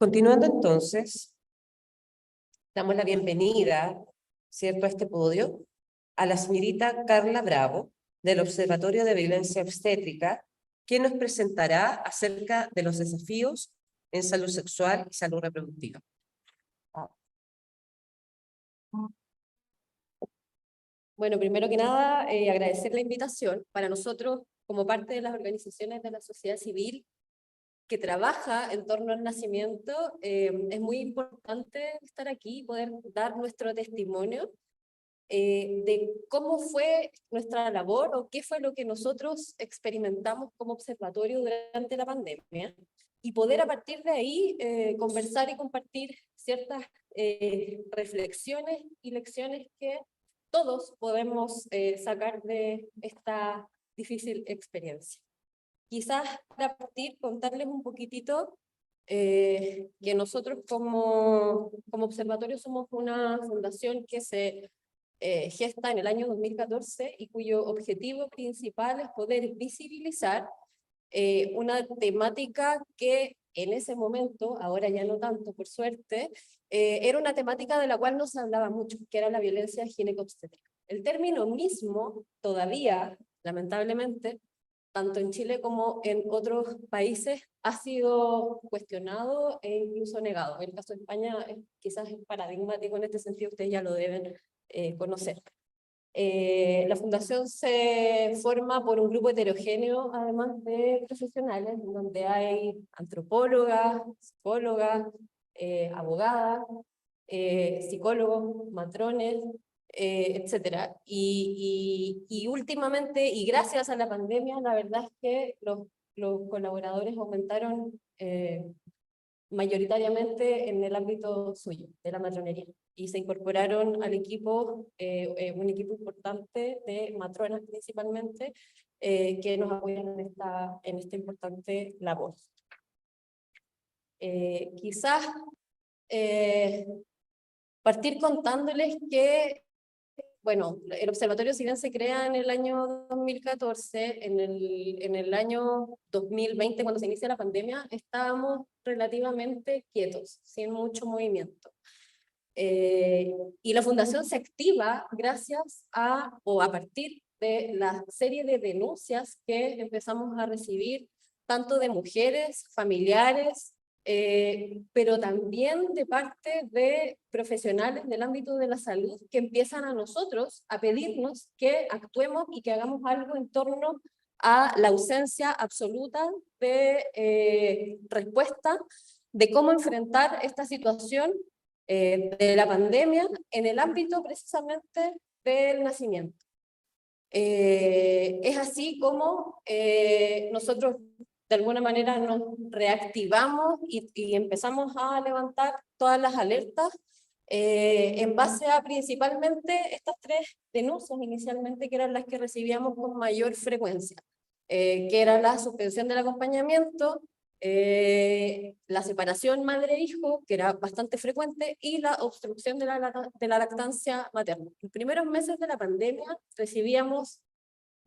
Continuando entonces, damos la bienvenida, ¿cierto?, a este podio, a la señorita Carla Bravo, del Observatorio de Violencia Obstétrica, quien nos presentará acerca de los desafíos en salud sexual y salud reproductiva. Bueno, primero que nada, agradecer la invitación. Para nosotros, como parte de las organizaciones de la sociedad civil que trabaja en torno al nacimiento, es muy importante estar aquí y poder dar nuestro testimonio de cómo fue nuestra labor o qué fue lo que nosotros experimentamos como observatorio durante la pandemia y poder a partir de ahí conversar y compartir ciertas reflexiones y lecciones que todos podemos sacar de esta difícil experiencia. Quizás para partir, contarles un poquitito que nosotros como observatorio somos una fundación que se gesta en el año 2014 y cuyo objetivo principal es poder visibilizar una temática que en ese momento, ahora ya no tanto por suerte, era una temática de la cual no se hablaba mucho, que era la violencia ginecobstétrica. El término mismo todavía, lamentablemente, tanto en Chile como en otros países, ha sido cuestionado e incluso negado. El caso de España quizás es paradigmático en este sentido, ustedes ya lo deben conocer. La fundación se forma por un grupo heterogéneo, además de profesionales, donde hay antropólogas, psicólogas, abogadas, psicólogos, matrones, etcétera. Y últimamente, y gracias a la pandemia, la verdad es que los colaboradores aumentaron mayoritariamente en el ámbito suyo, de la matronería. Y se incorporaron al equipo, un equipo importante de matronas principalmente, que nos apoyan en esta importante labor. Quizás partir contándoles que, bueno, el observatorio si bien se crea en el año 2014, en el año 2020, cuando se inicia la pandemia, estábamos relativamente quietos, sin mucho movimiento. Y la fundación se activa gracias a partir de la serie de denuncias que empezamos a recibir, tanto de mujeres, familiares, pero también de parte de profesionales del ámbito de la salud que empiezan a nosotros a pedirnos que actuemos y que hagamos algo en torno a la ausencia absoluta de respuesta de cómo enfrentar esta situación de la pandemia en el ámbito precisamente del nacimiento. Es así como nosotros de alguna manera nos reactivamos y empezamos a levantar todas las alertas en base a principalmente estas tres denuncias inicialmente, que eran las que recibíamos con mayor frecuencia, que era la suspensión del acompañamiento, la separación madre-hijo, que era bastante frecuente, y la obstrucción de la lactancia materna. En los primeros meses de la pandemia recibíamos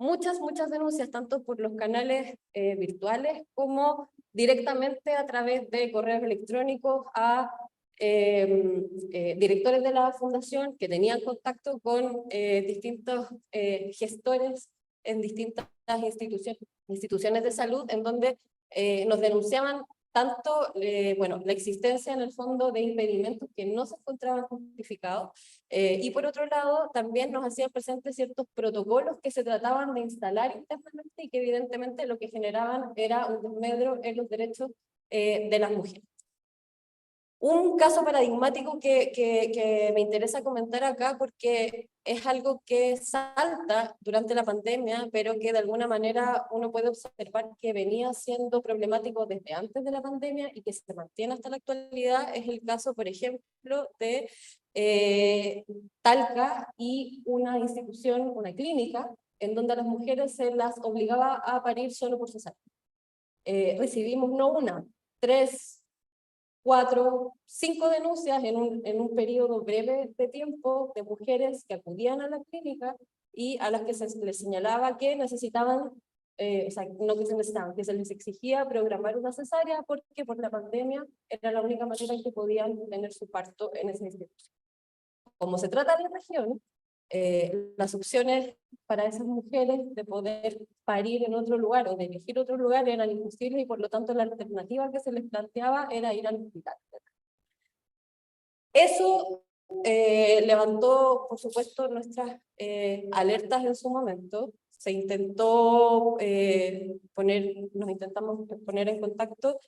muchas denuncias, tanto por los canales virtuales como directamente a través de correos electrónicos a directores de la fundación que tenían contacto con distintos gestores en distintas instituciones de salud, en donde nos denunciaban tanto bueno, la existencia en el fondo de impedimentos que no se encontraban justificados, y por otro lado también nos hacían presentes ciertos protocolos que se trataban de instalar internamente y que evidentemente lo que generaban era un desmedro en los derechos de las mujeres. Un caso paradigmático que me interesa comentar acá, porque es algo que salta durante la pandemia, pero que de alguna manera uno puede observar que venía siendo problemático desde antes de la pandemia y que se mantiene hasta la actualidad, es el caso, por ejemplo, de Talca y una institución, una clínica, en donde a las mujeres se las obligaba a parir solo por cesárea. Recibimos no una, 3, 4, 5 denuncias en un periodo breve de tiempo de mujeres que acudían a la clínica y a las que se les señalaba que necesitaban o sea, no que se necesitaban, que se les exigía programar una cesárea porque por la pandemia era la única manera en que podían tener su parto en esa institución. Como se trata de la región, las opciones para esas mujeres de poder parir en otro lugar o de elegir otro lugar eran imposibles y por lo tanto la alternativa que se les planteaba era ir al hospital. Eso levantó, por supuesto, nuestras alertas en su momento. Se intentó nos intentamos poner en contacto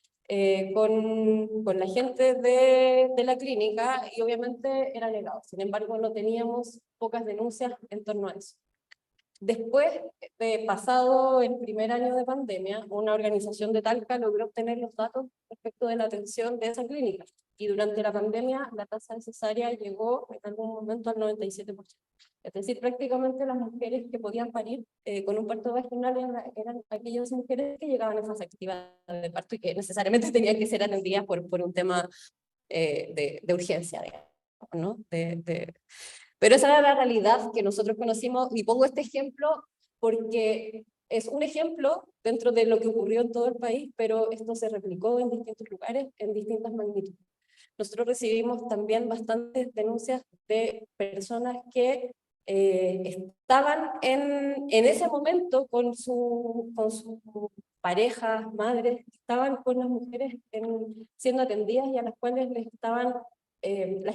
con la gente de la clínica y obviamente era negado. Sin embargo, no teníamos pocas denuncias en torno a eso. Después de pasado el primer año de pandemia, una organización de Talca logró obtener los datos respecto de la atención de esa clínica. Y durante la pandemia, la tasa de cesárea llegó en algún momento al 97%. Es decir, prácticamente las mujeres que podían parir con un parto vaginal eran aquellas mujeres que llegaban en fase activa de parto y que necesariamente tenían que ser atendidas por un tema de urgencia, digamos, ¿no? Pero esa era la realidad que nosotros conocimos, y pongo este ejemplo porque es un ejemplo dentro de lo que ocurrió en todo el país, pero esto se replicó en distintos lugares, en distintas magnitudes. Nosotros recibimos también bastantes denuncias de personas que estaban en ese momento con su parejas, madres, estaban con las mujeres siendo atendidas y a las cuales las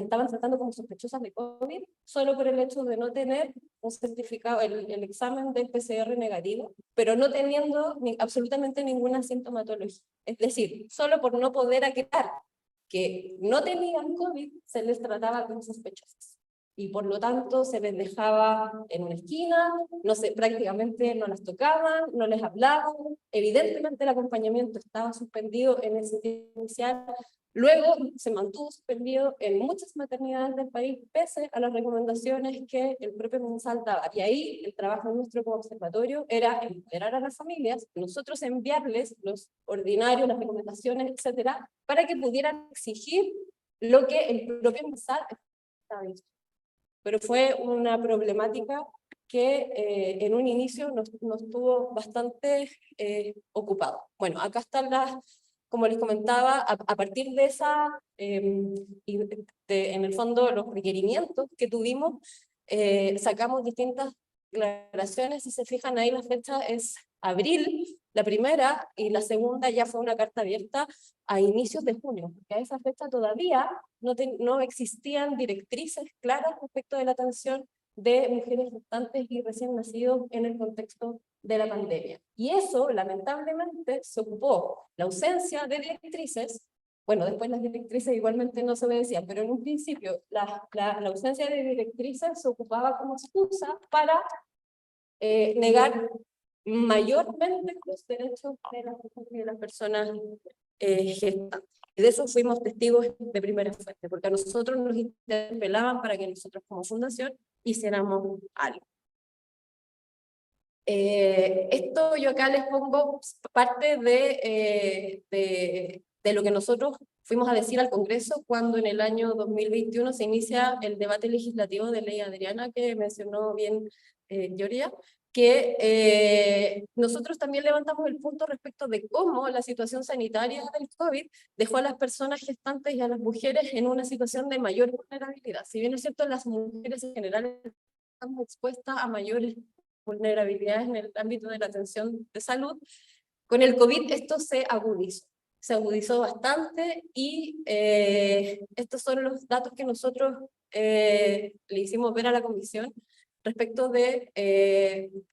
estaban tratando como sospechosas de COVID, solo por el hecho de no tener un certificado, el examen del PCR negativo, pero no teniendo absolutamente ninguna sintomatología. Es decir, solo por no poder aclarar que no tenían COVID, se les trataba como sospechosas. Y por lo tanto se les dejaba en una esquina, prácticamente no las tocaban, no les hablaban. Evidentemente el acompañamiento estaba suspendido en ese tiempo inicial. Luego se mantuvo suspendido en muchas maternidades del país, pese a las recomendaciones que el propio MinSal daba. Y ahí el trabajo nuestro como observatorio era empoderar a las familias, nosotros enviarles los ordinarios, las recomendaciones, etcétera, para que pudieran exigir lo que el propio MinSal estaba diciendo. Pero fue una problemática que en un inicio nos tuvo bastante ocupados. Bueno, acá están como les comentaba, a partir de en el fondo, los requerimientos que tuvimos, sacamos distintas declaraciones. Si se fijan ahí, la fecha es abril, la primera, y la segunda ya fue una carta abierta a inicios de junio, porque a esa fecha todavía no existían directrices claras respecto de la atención de mujeres gestantes y recién nacidos en el contexto de la pandemia. Y eso, lamentablemente, se ocupó la ausencia de directrices. Bueno, después las directrices igualmente no se obedecían, pero en un principio la ausencia de directrices se ocupaba como excusa para negar mayormente los derechos de las personas gestantes. Y de eso fuimos testigos de primera fuente, porque a nosotros nos interpelaban para que nosotros como fundación hiciéramos algo. Esto yo acá les pongo parte de lo que nosotros fuimos a decir al Congreso cuando en el año 2021 se inicia el debate legislativo de ley Adriana, que mencionó bien Gloria, que nosotros también levantamos el punto respecto de cómo la situación sanitaria del COVID dejó a las personas gestantes y a las mujeres en una situación de mayor vulnerabilidad. Si bien es cierto, las mujeres en general estamos expuestas a mayores vulnerabilidades en el ámbito de la atención de salud, con el COVID esto se agudizó bastante y estos son los datos que nosotros le hicimos ver a la comisión respecto de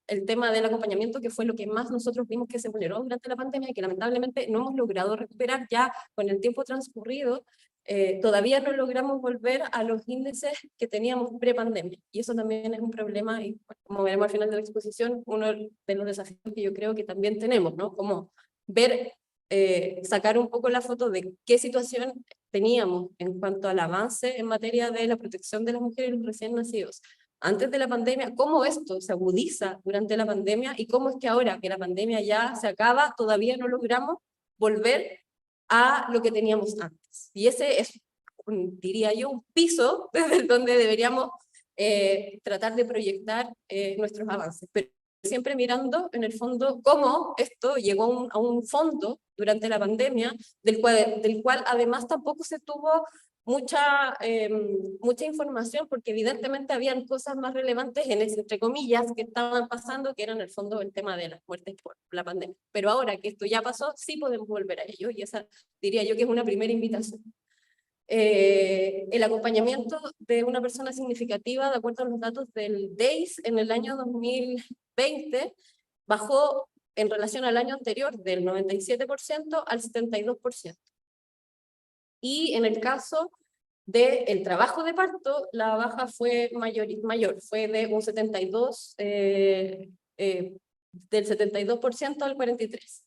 el tema del acompañamiento, que fue lo que más nosotros vimos que se vulneró durante la pandemia y que lamentablemente no hemos logrado recuperar ya con el tiempo transcurrido. Todavía no logramos volver a los índices que teníamos pre-pandemia, y eso también es un problema, y como veremos al final de la exposición, uno de los desafíos que yo creo que también tenemos, ¿no? Como ver, sacar un poco la foto de qué situación teníamos en cuanto al avance en materia de la protección de las mujeres y los recién nacidos antes de la pandemia, cómo esto se agudiza durante la pandemia y cómo es que ahora que la pandemia ya se acaba, todavía no logramos volver a lo que teníamos antes. Y ese es, diría yo, un piso desde donde deberíamos tratar de proyectar nuestros avances. Pero siempre mirando en el fondo cómo esto llegó a un fondo durante la pandemia, del cual además tampoco se tuvo mucha información, porque evidentemente habían cosas más relevantes, entre comillas, que estaban pasando, que eran en el fondo el tema de las muertes por la pandemia. Pero ahora que esto ya pasó, sí podemos volver a ello, y esa diría yo que es una primera invitación. El acompañamiento de una persona significativa, de acuerdo a los datos del DEIS, en el año 2020 bajó en relación al año anterior del 97% al 72%. Y en el caso del trabajo de parto, la baja fue mayor, fue de un 72, del 72% al 43%.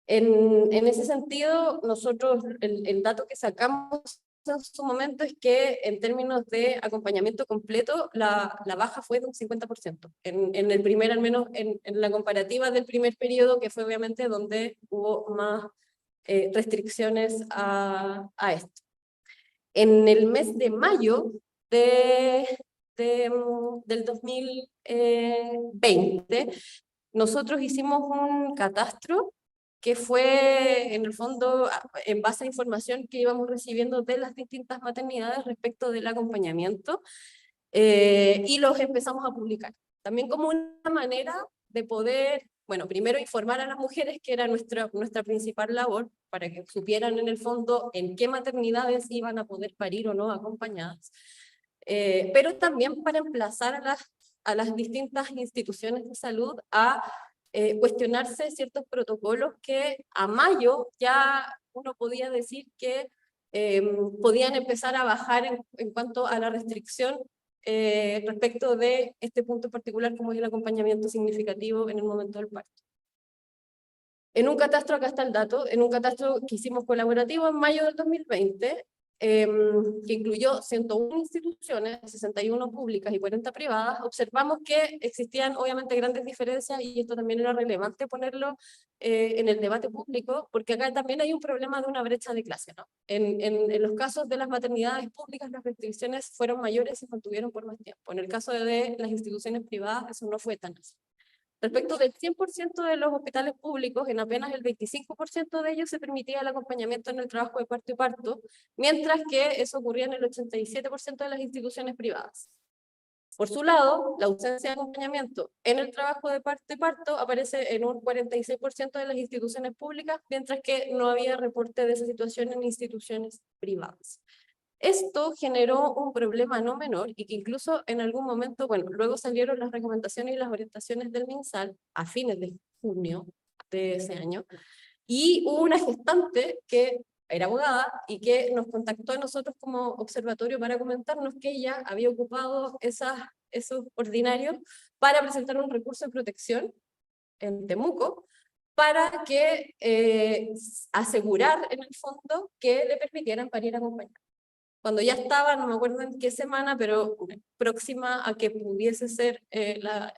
En ese sentido, nosotros, el dato que sacamos en su momento es que en términos de acompañamiento completo, la baja fue de un 50%. En el primer, al menos en la comparativa del primer periodo, que fue obviamente donde hubo más restricciones a esto. En el mes de mayo del 2020, nosotros hicimos un catastro que fue, en el fondo, en base a información que íbamos recibiendo de las distintas maternidades respecto del acompañamiento, y los empezamos a publicar. También como una manera de poder, bueno, primero informar a las mujeres, que era nuestra principal labor, para que supieran en el fondo en qué maternidades iban a poder parir o no acompañadas, pero también para emplazar a las distintas instituciones de salud a cuestionarse ciertos protocolos que a mayo ya uno podía decir que podían empezar a bajar en cuanto a la restricción respecto de este punto particular, como es el acompañamiento significativo en el momento del parto. En un catastro, acá está el dato, en un catastro que hicimos colaborativo en mayo del 2020, que incluyó 101 instituciones, 61 públicas y 40 privadas, observamos que existían obviamente grandes diferencias, y esto también era relevante ponerlo en el debate público, porque acá también hay un problema de una brecha de clase, ¿no? En los casos de las maternidades públicas, las restricciones fueron mayores y se mantuvieron por más tiempo. En el caso de las instituciones privadas, eso no fue tan así. Respecto del 100% de los hospitales públicos, en apenas el 25% de ellos se permitía el acompañamiento en el trabajo de parto y parto, mientras que eso ocurría en el 87% de las instituciones privadas. Por su lado, la ausencia de acompañamiento en el trabajo de parto y parto aparece en un 46% de las instituciones públicas, mientras que no había reporte de esa situación en instituciones privadas. Esto generó un problema no menor, y que incluso en algún momento, bueno, luego salieron las recomendaciones y las orientaciones del MinSal a fines de junio de ese año, y hubo una gestante que era abogada y que nos contactó a nosotros como observatorio para comentarnos que ella había ocupado esos ordinarios para presentar un recurso de protección en Temuco, para que asegurar en el fondo que le permitieran parir acompañada. Cuando ya estaba, no me acuerdo en qué semana, pero próxima a que pudiese ser la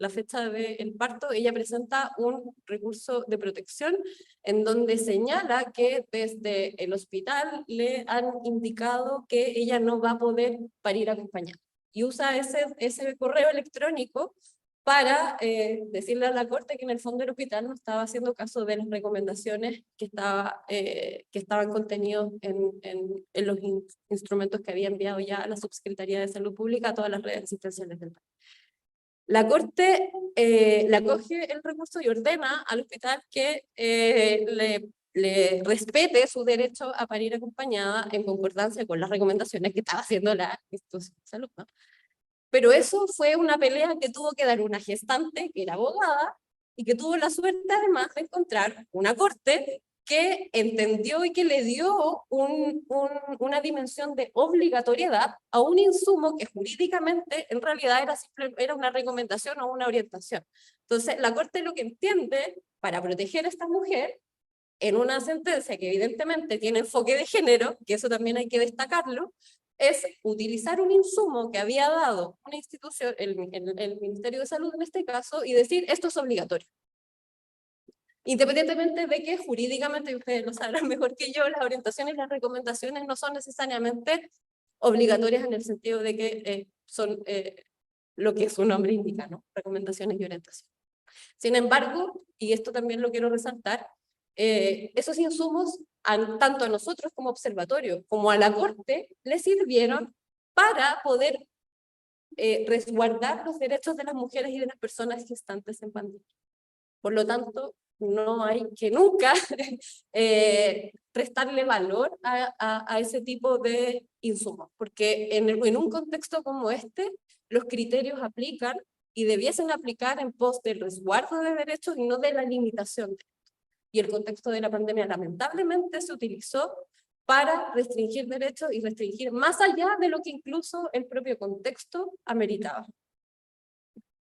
fecha del parto, ella presenta un recurso de protección en donde señala que desde el hospital le han indicado que ella no va a poder parir acompañada. Y usa ese correo electrónico para decirle a la Corte que en el fondo el hospital no estaba haciendo caso de las recomendaciones que estaban contenidos en los instrumentos que había enviado ya a la Subsecretaría de Salud Pública, a todas las redes asistenciales del país. La Corte le acoge el recurso y ordena al hospital que le respete su derecho a parir acompañada en concordancia con las recomendaciones que estaba haciendo la institución de salud, ¿no? Pero eso fue una pelea que tuvo que dar una gestante, que era abogada, y que tuvo la suerte además de encontrar una corte que entendió y que le dio una dimensión de obligatoriedad a un insumo que jurídicamente en realidad era una recomendación o una orientación. Entonces la corte lo que entiende para proteger a esta mujer, en una sentencia que evidentemente tiene enfoque de género, que eso también hay que destacarlo, es utilizar un insumo que había dado una institución, el Ministerio de Salud en este caso, y decir esto es obligatorio. Independientemente de que jurídicamente, ustedes lo sabrán mejor que yo, las orientaciones y las recomendaciones no son necesariamente obligatorias en el sentido de que son lo que su nombre indica, ¿no? Recomendaciones y orientación. Sin embargo, y esto también lo quiero resaltar, esos insumos, tanto a nosotros como observatorio, como a la Corte, les sirvieron para poder resguardar los derechos de las mujeres y de las personas gestantes en pandemia. Por lo tanto, no hay que nunca restarle valor a ese tipo de insumos, porque en un contexto como este, los criterios aplican y debiesen aplicar en pos del resguardo de derechos y no de la limitación. Y el contexto de la pandemia lamentablemente se utilizó para restringir derechos y restringir más allá de lo que incluso el propio contexto ameritaba.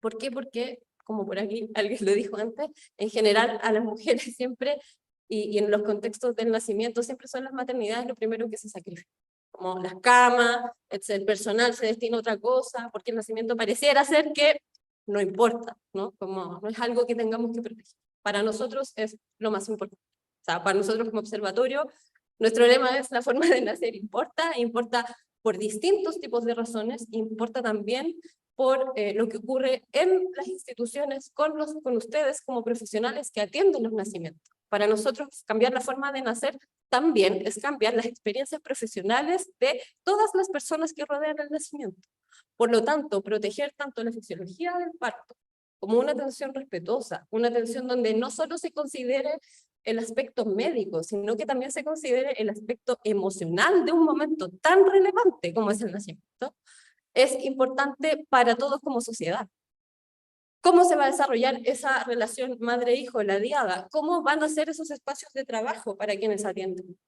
¿Por qué? Porque, como por aquí alguien lo dijo antes, en general a las mujeres siempre, y en los contextos del nacimiento, siempre son las maternidades lo primero que se sacrifica. Como las camas, el personal se destina a otra cosa, porque el nacimiento pareciera ser que no importa, ¿no? Como no es algo que tengamos que proteger. Para nosotros es lo más importante. O sea, para nosotros como observatorio, nuestro lema es la forma de nacer importa, importa por distintos tipos de razones, importa también por lo que ocurre en las instituciones con ustedes como profesionales que atienden los nacimientos. Para nosotros, cambiar la forma de nacer también es cambiar las experiencias profesionales de todas las personas que rodean el nacimiento. Por lo tanto, proteger tanto la fisiología del parto como una atención respetuosa, una atención donde no solo se considere el aspecto médico, sino que también se considere el aspecto emocional de un momento tan relevante como es el nacimiento, es importante para todos como sociedad. ¿Cómo se va a desarrollar esa relación madre-hijo, la diada? ¿Cómo van a ser esos espacios de trabajo para quienes atienden?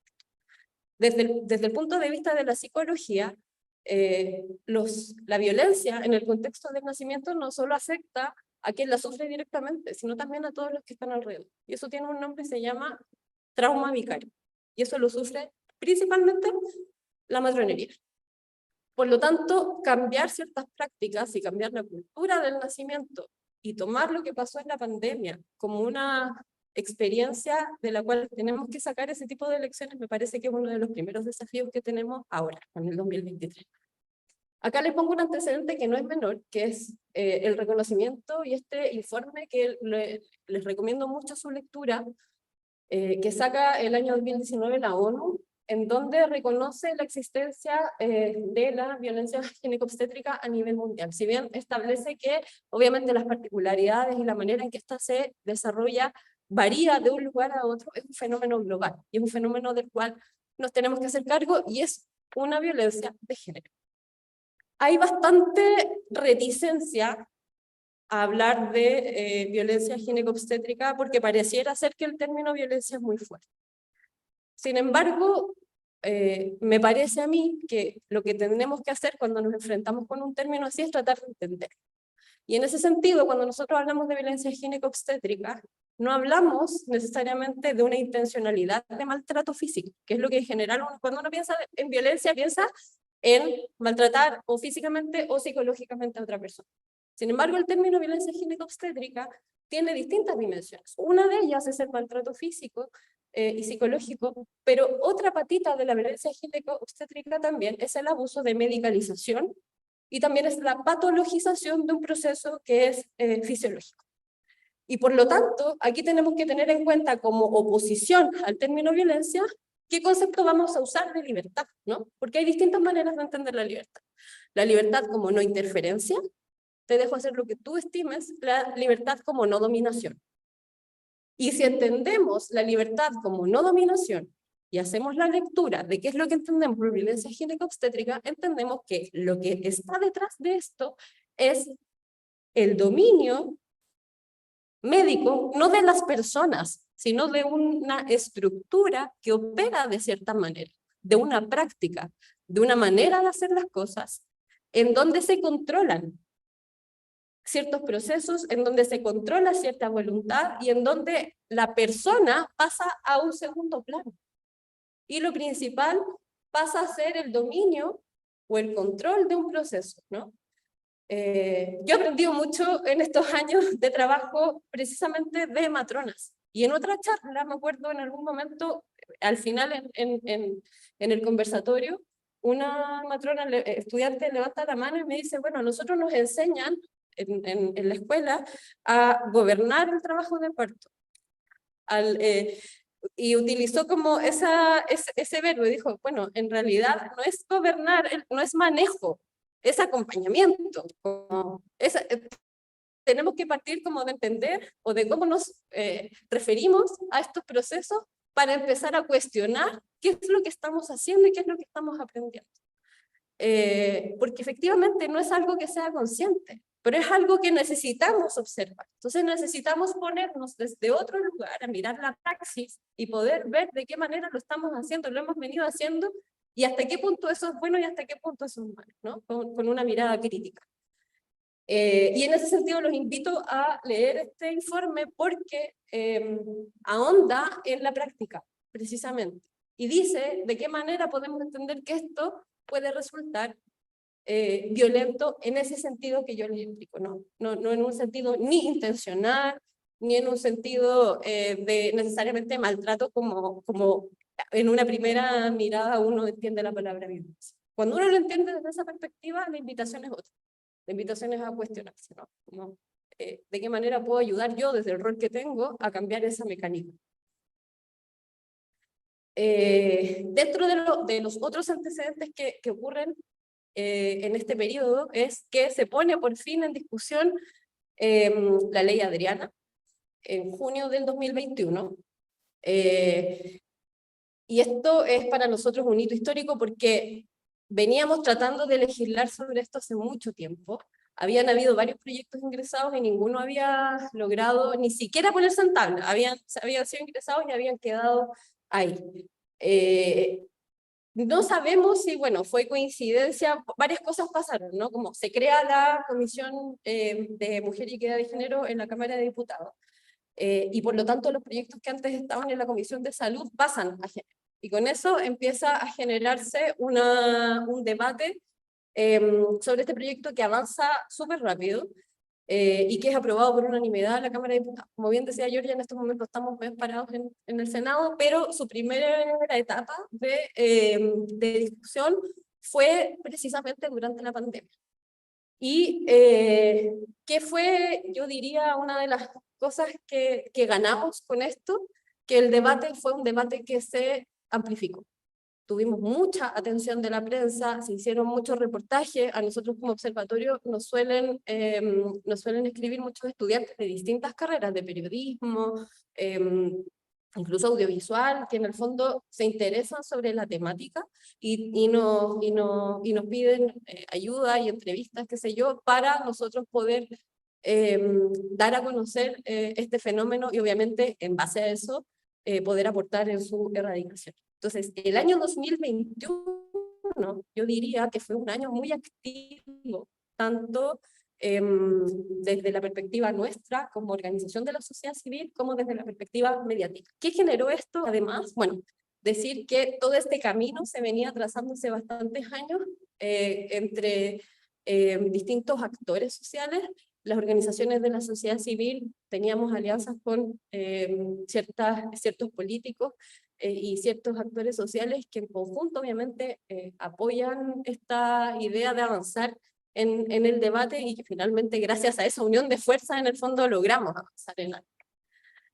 Desde el punto de vista de la psicología, la violencia en el contexto del nacimiento no solo afecta a quien la sufre directamente, sino también a todos los que están alrededor. Y eso tiene un nombre, se llama trauma vicario. Y eso lo sufre principalmente la matronería. Por lo tanto, cambiar ciertas prácticas y cambiar la cultura del nacimiento y tomar lo que pasó en la pandemia como una experiencia de la cual tenemos que sacar ese tipo de lecciones, me parece que es uno de los primeros desafíos que tenemos ahora, en el 2023. Acá les pongo un antecedente que no es menor, que es el reconocimiento y este informe que les recomiendo mucho su lectura, que saca el año 2019 la ONU, en donde reconoce la existencia de la violencia ginecobstétrica a nivel mundial. Si bien establece que obviamente las particularidades y la manera en que ésta se desarrolla varía de un lugar a otro, es un fenómeno global y es un fenómeno del cual nos tenemos que hacer cargo y es una violencia de género. Hay bastante reticencia a hablar de violencia ginecobstétrica porque pareciera ser que el término violencia es muy fuerte. Sin embargo, me parece a mí que lo que tenemos que hacer cuando nos enfrentamos con un término así es tratar de entender. Y en ese sentido, cuando nosotros hablamos de violencia ginecobstétrica, no hablamos necesariamente de una intencionalidad de maltrato físico, que es lo que en general cuando uno piensa en violencia, piensa en maltratar o físicamente o psicológicamente a otra persona. Sin embargo, el término violencia ginecobstétrica tiene distintas dimensiones. Una de ellas es el maltrato físico y psicológico, pero otra patita de la violencia ginecobstétrica también es el abuso de medicalización y también es la patologización de un proceso que es fisiológico. Y por lo tanto, aquí tenemos que tener en cuenta como oposición al término violencia, ¿qué concepto vamos a usar de libertad? ¿No? Porque hay distintas maneras de entender la libertad. La libertad como no interferencia, te dejo hacer lo que tú estimes, la libertad como no dominación. Y si entendemos la libertad como no dominación y hacemos la lectura de qué es lo que entendemos por violencia ginecobstétrica, entendemos que lo que está detrás de esto es el dominio médico, no de las personas, sino de una estructura que opera de cierta manera, de una práctica, de una manera de hacer las cosas, en donde se controlan ciertos procesos, en donde se controla cierta voluntad y en donde la persona pasa a un segundo plano. Y lo principal pasa a ser el dominio o el control de un proceso, ¿no? Yo he aprendido mucho en estos años de trabajo precisamente de matronas. Y en otra charla, me acuerdo en algún momento, al final en el conversatorio, una matrona estudiante levanta la mano y me dice, bueno, a nosotros nos enseñan en la escuela a gobernar el trabajo de parto. Y utilizó como ese verbo y dijo, bueno, en realidad no es gobernar, no es manejo, es acompañamiento. Tenemos que partir como de entender o de cómo nos referimos a estos procesos para empezar a cuestionar qué es lo que estamos haciendo y qué es lo que estamos aprendiendo. Porque efectivamente no es algo que sea consciente, pero es algo que necesitamos observar. Entonces necesitamos ponernos desde otro lugar a mirar la praxis y poder ver de qué manera lo estamos haciendo, lo hemos venido haciendo y hasta qué punto eso es bueno y hasta qué punto eso es malo, ¿no? Con una mirada crítica. Y en ese sentido los invito a leer este informe porque ahonda en la práctica, precisamente, y dice de qué manera podemos entender que esto puede resultar violento en ese sentido que yo les explico, no en un sentido ni intencional, ni en un sentido de necesariamente maltrato como en una primera mirada uno entiende la palabra violencia. Cuando uno lo entiende desde esa perspectiva, la invitación es otra. La invitación es a cuestionarse, ¿no? Como, ¿de qué manera puedo ayudar yo desde el rol que tengo a cambiar esa mecánica? Dentro de los otros antecedentes que ocurren en este periodo es que se pone por fin en discusión la ley Adriana en junio del 2021. Y esto es para nosotros un hito histórico porque veníamos tratando de legislar sobre esto hace mucho tiempo. Habían habido varios proyectos ingresados y ninguno había logrado ni siquiera ponerse en tabla. Habían sido ingresados y habían quedado ahí. No sabemos si, bueno, fue coincidencia, varias cosas pasaron, ¿no? Como se crea la Comisión de Mujer y Equidad de Género en la Cámara de Diputados. Y por lo tanto los proyectos que antes estaban en la Comisión de Salud pasan a género. Y con eso empieza a generarse un debate sobre este proyecto que avanza súper rápido y que es aprobado por unanimidad en la Cámara de Diputados. Como bien decía Georgia, en estos momentos estamos bien parados en el Senado, pero su primera etapa de discusión fue precisamente durante la pandemia. Y que fue, yo diría, una de las cosas que ganamos con esto, que el debate fue un debate que se amplificó. Tuvimos mucha atención de la prensa, se hicieron muchos reportajes, a nosotros como observatorio nos suelen escribir muchos estudiantes de distintas carreras, de periodismo, incluso audiovisual, que en el fondo se interesan sobre la temática y nos piden ayuda y entrevistas, qué sé yo, para nosotros poder dar a conocer este fenómeno y obviamente en base a eso poder aportar en su erradicación. Entonces, el año 2021 yo diría que fue un año muy activo, tanto desde la perspectiva nuestra como organización de la sociedad civil, como desde la perspectiva mediática. ¿Qué generó esto? Además, bueno, decir que todo este camino se venía trazando hace bastantes años entre distintos actores sociales. Las organizaciones de la sociedad civil teníamos alianzas con ciertos políticos y ciertos actores sociales que en conjunto obviamente apoyan esta idea de avanzar en el debate y que finalmente gracias a esa unión de fuerzas en el fondo logramos avanzar en algo.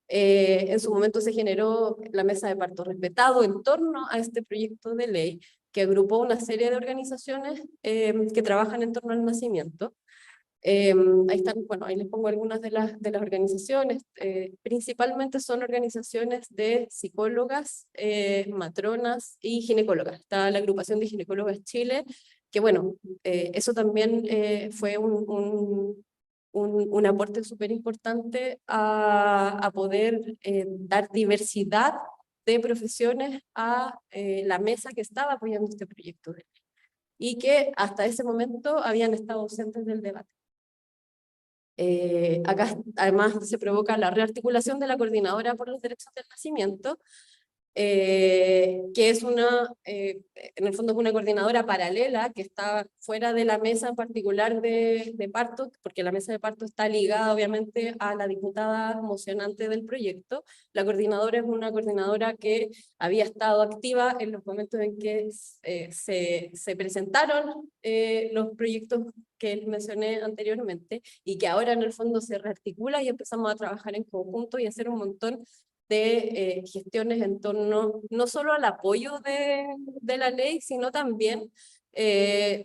En su momento se generó la Mesa de Parto Respetado en torno a este proyecto de ley que agrupó una serie de organizaciones que trabajan en torno al nacimiento. Ahí están, bueno, ahí les pongo algunas de las organizaciones, principalmente son organizaciones de psicólogas, matronas y ginecólogas. Está la agrupación de ginecólogas Chile, que bueno, eso también fue un aporte súper importante a poder dar diversidad de profesiones a la mesa que estaba apoyando este proyecto de ley y que hasta ese momento habían estado ausentes del debate. Acá además se provoca la rearticulación de la Coordinadora por los Derechos del Nacimiento, que es en el fondo es una coordinadora paralela que está fuera de la mesa en particular de parto, porque la mesa de parto está ligada obviamente a la diputada mocionante del proyecto. La coordinadora es una coordinadora que había estado activa en los momentos en que se presentaron los proyectos que mencioné anteriormente, y que ahora en el fondo se rearticula y empezamos a trabajar en conjunto y hacer un montón de gestiones en torno no solo al apoyo de la ley, sino también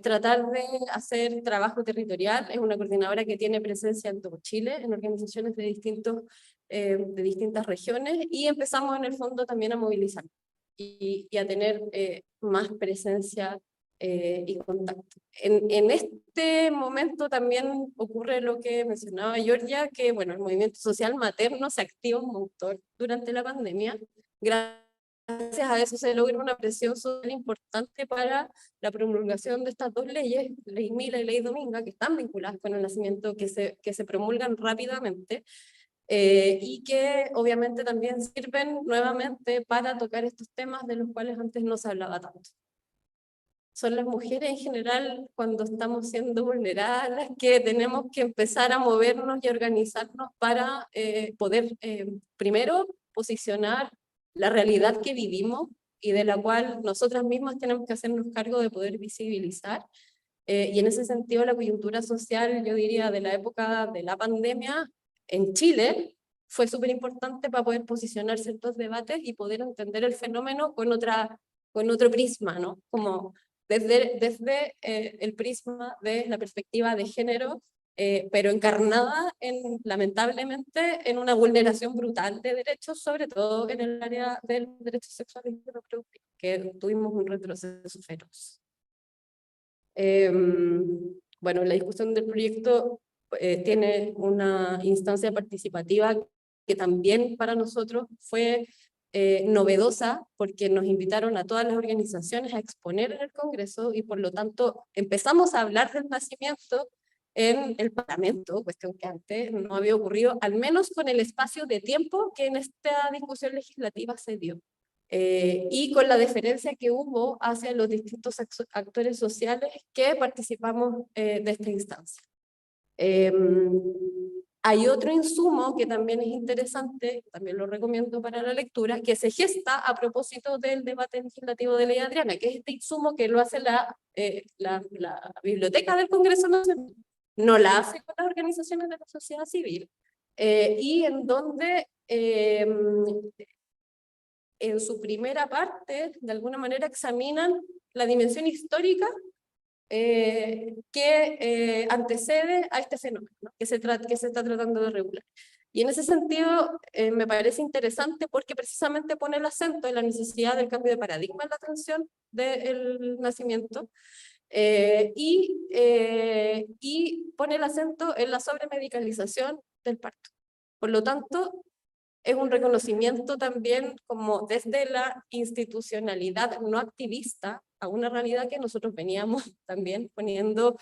tratar de hacer trabajo territorial. Es una coordinadora que tiene presencia en todo Chile, en organizaciones de distintas regiones, y empezamos en el fondo también a movilizar y a tener más presencia y contacto. En este momento también ocurre lo que mencionaba Georgia, que bueno, el movimiento social materno se activa un montón durante la pandemia. Gracias a eso se logra una presión social importante para la promulgación de estas dos leyes, Ley Mila y Ley Dominga, que están vinculadas con el nacimiento, que se promulgan rápidamente, y que obviamente también sirven nuevamente para tocar estos temas de los cuales antes no se hablaba tanto. Son las mujeres en general, cuando estamos siendo vulneradas, las que tenemos que empezar a movernos y organizarnos para poder primero posicionar la realidad que vivimos y de la cual nosotras mismas tenemos que hacernos cargo de poder visibilizar. Y en ese sentido la coyuntura social, yo diría, de la época de la pandemia en Chile fue súper importante para poder posicionar ciertos debates y poder entender el fenómeno con otro prisma, ¿no? Como desde el prisma de la perspectiva de género, pero encarnada lamentablemente en una vulneración brutal de derechos, sobre todo en el área del derecho sexual y reproductivo, que tuvimos un retroceso feroz. Bueno, la discusión del proyecto tiene una instancia participativa que también para nosotros fue novedosa, porque nos invitaron a todas las organizaciones a exponer en el Congreso, y por lo tanto empezamos a hablar del nacimiento en el Parlamento, cuestión que antes no había ocurrido, al menos con el espacio de tiempo que en esta discusión legislativa se dio. Y con la deferencia que hubo hacia los distintos actores sociales que participamos de esta instancia. Hay otro insumo que también es interesante, también lo recomiendo para la lectura, que se gesta a propósito del debate legislativo de Ley Adriana, que es este insumo que lo hace la Biblioteca del Congreso Nacional, no la hace con las organizaciones de la sociedad civil, y en donde en su primera parte, de alguna manera examinan la dimensión histórica que antecede a este fenómeno, ¿no? que se está tratando de regular. Y en ese sentido me parece interesante porque precisamente pone el acento en la necesidad del cambio de paradigma en la atención del nacimiento, y pone el acento en la sobremedicalización del parto. Por lo tanto, es un reconocimiento también como desde la institucionalidad no activista a una realidad que nosotros veníamos también poniendo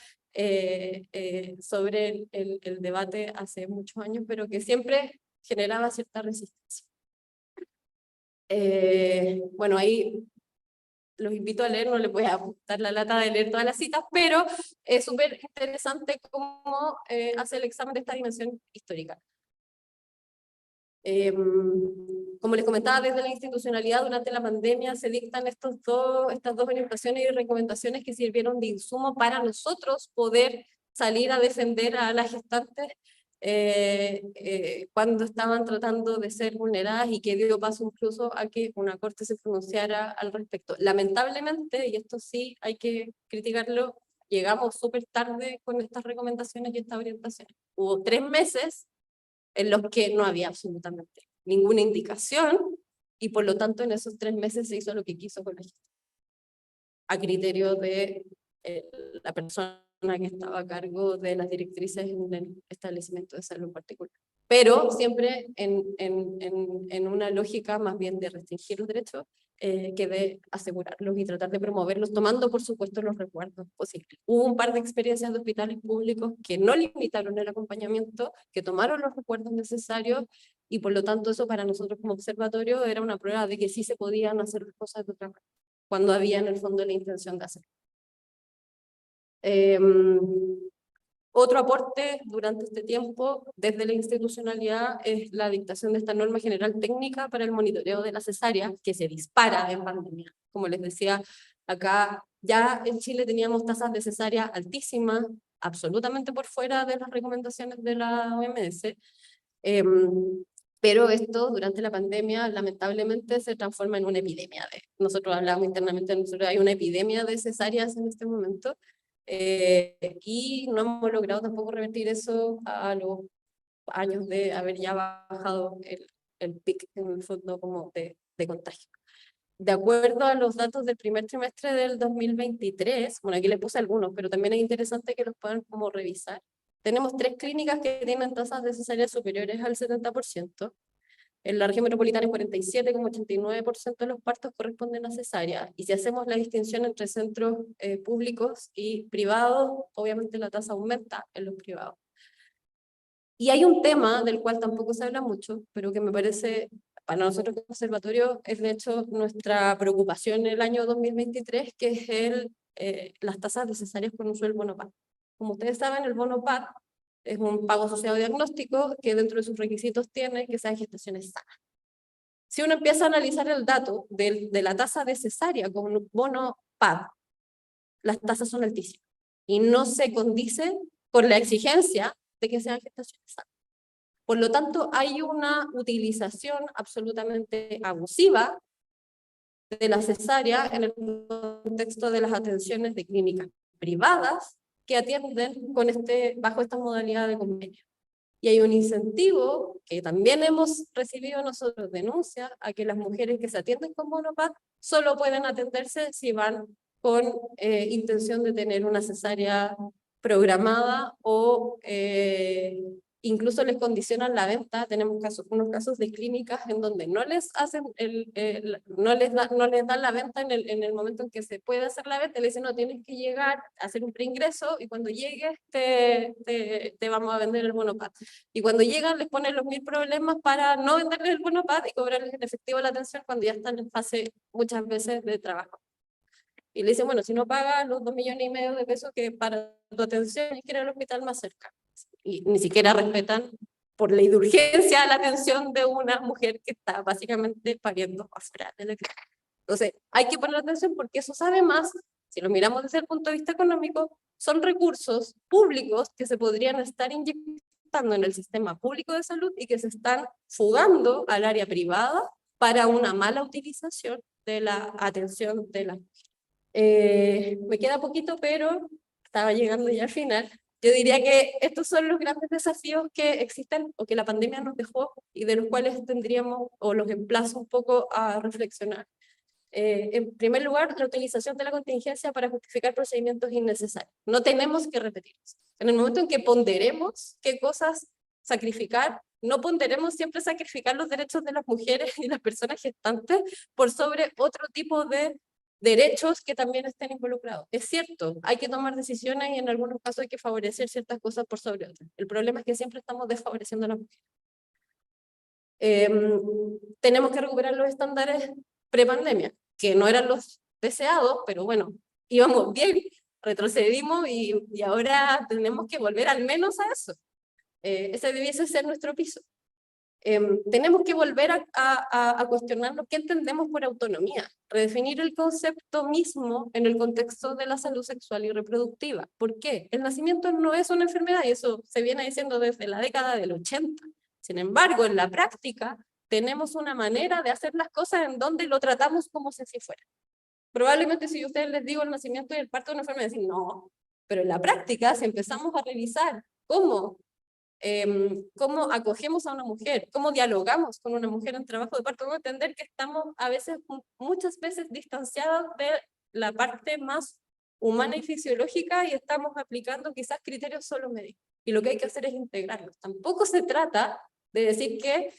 sobre el debate hace muchos años, pero que siempre generaba cierta resistencia. Bueno, ahí los invito a leer, no les voy a dar la lata de leer todas las citas, pero es súper interesante cómo hace el examen de esta dimensión histórica. Como les comentaba, desde la institucionalidad durante la pandemia se dictan estas dos orientaciones y recomendaciones que sirvieron de insumo para nosotros poder salir a defender a las gestantes cuando estaban tratando de ser vulneradas, y que dio paso incluso a que una corte se pronunciara al respecto. Lamentablemente, y esto sí hay que criticarlo, llegamos súper tarde con estas recomendaciones y estas orientaciones. Hubo 3 meses en los que no había absolutamente ninguna indicación, y por lo tanto en esos 3 meses se hizo lo que quiso con la gestión, a criterio de la persona que estaba a cargo de las directrices en el establecimiento de salud en particular. Pero siempre en una lógica más bien de restringir los derechos que de asegurarlos y tratar de promoverlos, tomando por supuesto los resguardos posibles. Hubo un par de experiencias de hospitales públicos que no limitaron el acompañamiento, que tomaron los resguardos necesarios, y por lo tanto eso para nosotros como observatorio era una prueba de que sí se podían hacer las cosas de otra manera, cuando había en el fondo la intención de hacerlo. Otro aporte durante este tiempo desde la institucionalidad es la dictación de esta norma general técnica para el monitoreo de la cesárea, que se dispara en pandemia. Como les decía, acá ya en Chile teníamos tasas de cesárea altísimas, absolutamente por fuera de las recomendaciones de la OMS, pero esto durante la pandemia lamentablemente se transforma en una epidemia. Nosotros hablamos internamente, nosotros hay una epidemia de cesáreas en este momento, y no hemos logrado tampoco revertir eso a los años de haber ya bajado el pic en el fondo como de contagio. De acuerdo a los datos del primer trimestre del 2023, bueno, aquí les puse algunos, pero también es interesante que los puedan como revisar. Tenemos 3 clínicas que tienen tasas de cesárea superiores al 70%. En la región metropolitana es 47,89% de los partos corresponden a cesárea. Y si hacemos la distinción entre centros públicos y privados, obviamente la tasa aumenta en los privados. Y hay un tema del cual tampoco se habla mucho, pero que me parece, para nosotros como observatorio, es de hecho nuestra preocupación en el año 2023, que es las tasas de cesáreas con uso del bono PAD. Como ustedes saben, el bono PAD es un pago asociado diagnóstico que dentro de sus requisitos tiene que sean gestaciones sanas. Si uno empieza a analizar el dato de la tasa de cesárea con un bono PAD, las tasas son altísimas y no se condicen con la exigencia de que sean gestaciones sanas. Por lo tanto, hay una utilización absolutamente abusiva de la cesárea en el contexto de las atenciones de clínicas privadas que atienden con bajo esta modalidad de convenio. Y hay un incentivo que también hemos recibido nosotros denuncias a que las mujeres que se atienden con bono PAD solo pueden atenderse si van con intención de tener una cesárea programada o incluso les condicionan la venta. Tenemos unos casos de clínicas en donde no les hacen no les dan la venta en el momento en que se puede hacer la venta. Le dicen, no, tienes que llegar a hacer un preingreso y cuando llegues te vamos a vender el bono PAD. Y cuando llegan les ponen los 1000 problemas para no venderles el bono PAD y cobrarles en efectivo la atención cuando ya están en fase muchas veces de trabajo. Y le dicen, bueno, si no pagas los 2,5 millones de pesos que para tu atención tienes que ir al hospital más cerca. Y ni siquiera respetan por ley de urgencia la atención de una mujer que está básicamente pariendo afuera de la clínica. Entonces, hay que poner atención porque eso además, si lo miramos desde el punto de vista económico, son recursos públicos que se podrían estar inyectando en el sistema público de salud y que se están fugando al área privada para una mala utilización de la atención de la mujer. Me queda poquito, pero estaba llegando ya al final. Yo diría que estos son los grandes desafíos que existen o que la pandemia nos dejó y de los cuales tendríamos o los emplazo un poco a reflexionar. En primer lugar, la utilización de la contingencia para justificar procedimientos innecesarios. No tenemos que repetirlos. En el momento en que ponderemos qué cosas sacrificar, no ponderemos siempre sacrificar los derechos de las mujeres y las personas gestantes por sobre otro tipo de derechos que también estén involucrados. Es cierto, hay que tomar decisiones y en algunos casos hay que favorecer ciertas cosas por sobre otras. El problema es que siempre estamos desfavoreciendo a las mujeres. Tenemos que recuperar los estándares prepandemia, que no eran los deseados, pero bueno, íbamos bien, retrocedimos y ahora tenemos que volver al menos a eso. Ese debiese ser nuestro piso. Tenemos que volver a cuestionarnos qué entendemos por autonomía, redefinir el concepto mismo en el contexto de la salud sexual y reproductiva. ¿Por qué? El nacimiento no es una enfermedad y eso se viene diciendo desde la década del 80. Sin embargo, en la práctica tenemos una manera de hacer las cosas en donde lo tratamos como si fuera. Probablemente si yo a ustedes les digo el nacimiento y el parto de una enfermedad, dicen no, pero en la práctica si empezamos a revisar cómo acogemos a una mujer, cómo dialogamos con una mujer en trabajo de parto, vamos a entender que estamos muchas veces distanciados de la parte más humana y fisiológica y estamos aplicando quizás criterios solo médicos. Y lo que hay que hacer es integrarlos. Tampoco se trata de decir que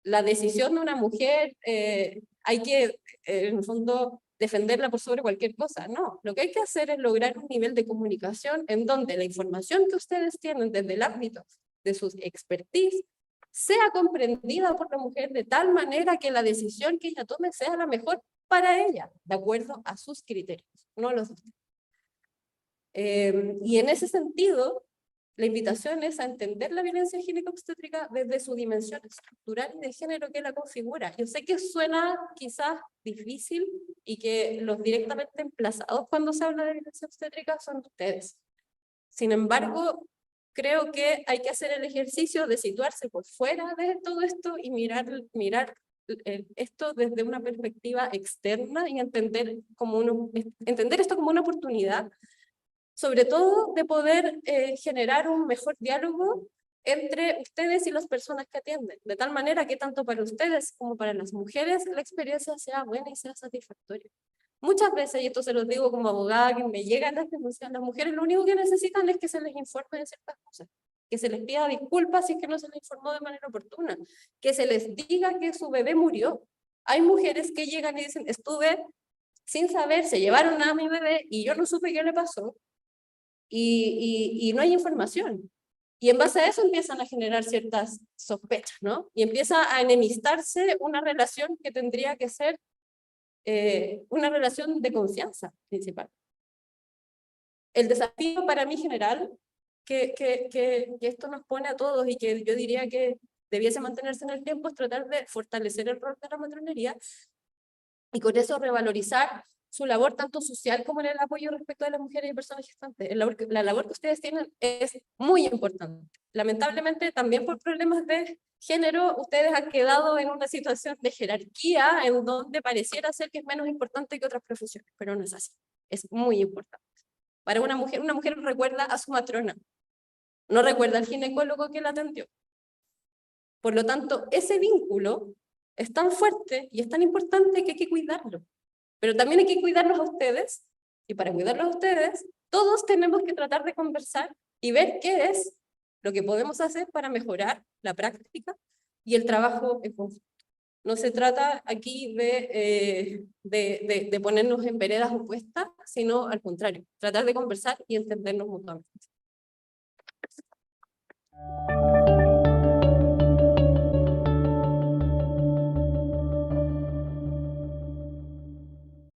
la decisión de una mujer hay que, en el fondo, defenderla por sobre cualquier cosa. No, lo que hay que hacer es lograr un nivel de comunicación en donde la información que ustedes tienen desde el ámbito de sus expertise sea comprendida por la mujer de tal manera que la decisión que ella tome sea la mejor para ella, de acuerdo a sus criterios, no los de usted. Y en ese sentido, la invitación es a entender la violencia ginecobstétrica desde su dimensión estructural y de género que la configura. Yo sé que suena quizás difícil y que los directamente emplazados cuando se habla de violencia obstétrica son ustedes. Sin embargo, creo que hay que hacer el ejercicio de situarse por fuera de todo esto y mirar esto desde una perspectiva externa y entender esto como una oportunidad, sobre todo de poder generar un mejor diálogo entre ustedes y las personas que atienden, de tal manera que tanto para ustedes como para las mujeres la experiencia sea buena y sea satisfactoria. Muchas veces, y esto se los digo como abogada, que me llegan las denuncias, las mujeres lo único que necesitan es que se les informe de ciertas cosas, que se les pida disculpas si es que no se les informó de manera oportuna, que se les diga que su bebé murió. Hay mujeres que llegan y dicen, estuve sin saber, se llevaron a mi bebé y yo no supe qué le pasó, y no hay información. Y en base a eso empiezan a generar ciertas sospechas, ¿no? Y empieza a enemistarse una relación que tendría que ser una relación de confianza principal. El desafío para mí general, que esto nos pone a todos y que yo diría que debiese mantenerse en el tiempo, es tratar de fortalecer el rol de la matronería y con eso revalorizar su labor tanto social como en el apoyo respecto a las mujeres y personas gestantes. La labor que ustedes tienen es muy importante. Lamentablemente, también por problemas de género, ustedes han quedado en una situación de jerarquía en donde pareciera ser que es menos importante que otras profesiones, pero no es así. Es muy importante. Para una mujer recuerda a su matrona, no recuerda al ginecólogo que la atendió. Por lo tanto, ese vínculo es tan fuerte y es tan importante que hay que cuidarlo. Pero también hay que cuidarlos a ustedes, y para cuidarlos a ustedes, todos tenemos que tratar de conversar y ver qué es lo que podemos hacer para mejorar la práctica y el trabajo en conjunto. No se trata aquí de ponernos en veredas opuestas, sino al contrario, tratar de conversar y entendernos mutuamente.